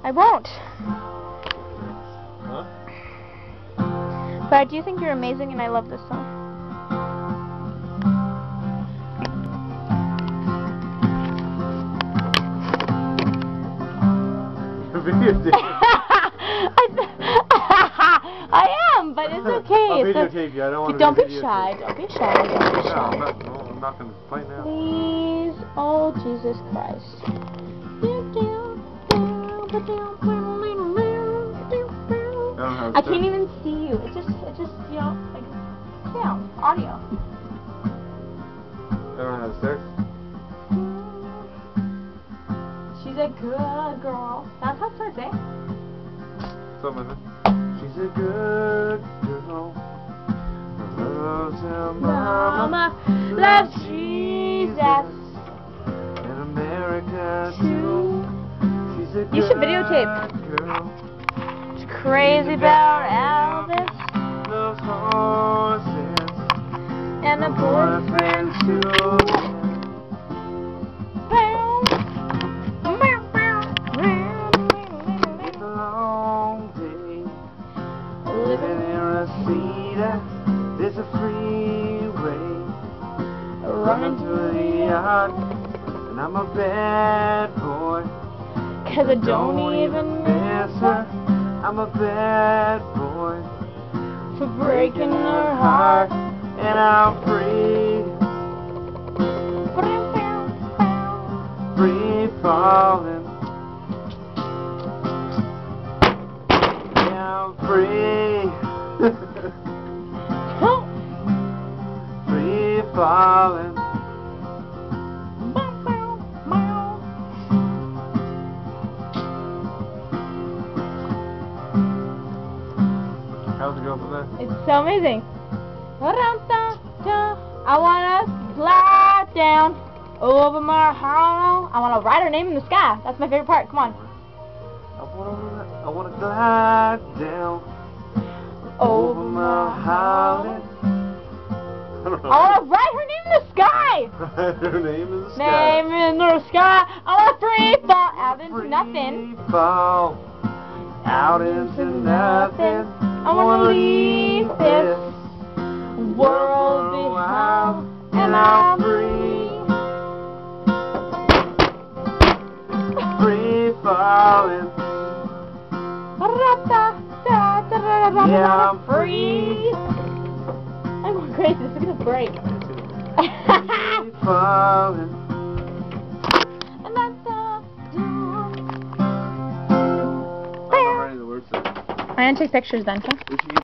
I won't. Huh? But I do think you're amazing, and I love this song. I am, but it's okay. I'll videotape you. I don't want to. Don't be shy. Don't be shy. Don't be No, shy. I'm not going to play now. Please, oh Jesus Christ. I can't even see you. It's just, you know, like sound, audio. I don't know how to start. She's a good girl. That's how it starts, eh? Something like that. She's a good girl. Loves her mama. Loves Jesus. In America too. She's a You should videotape. girl. She's crazy about Elvis. Loves horses. And a boyfriend too. It's a long day. Living in Reseda. There's a freeway. Running through the yard. And I'm a bad boy. 'Cause I don't even miss her. I'm a bad boy for breaking her heart. and I'm free, free falling. Yeah, I'm free, free falling. How's it go from there? It's so amazing. I wanna slide down over my hollow. I wanna write her name in the sky. That's my favorite part. Come on. I wanna glide down over my hollow. I wanna write her name in the sky. Her name in the sky. Name in the sky. I wanna free fall out into nothing. Free fall out into nothing. I wanna leave this world behind, and I'm free, free falling. Yeah, I'm free. I'm going crazy. This is gonna break. Free falling. I'm not I'm not writing the words. I'm gonna take pictures then, okay?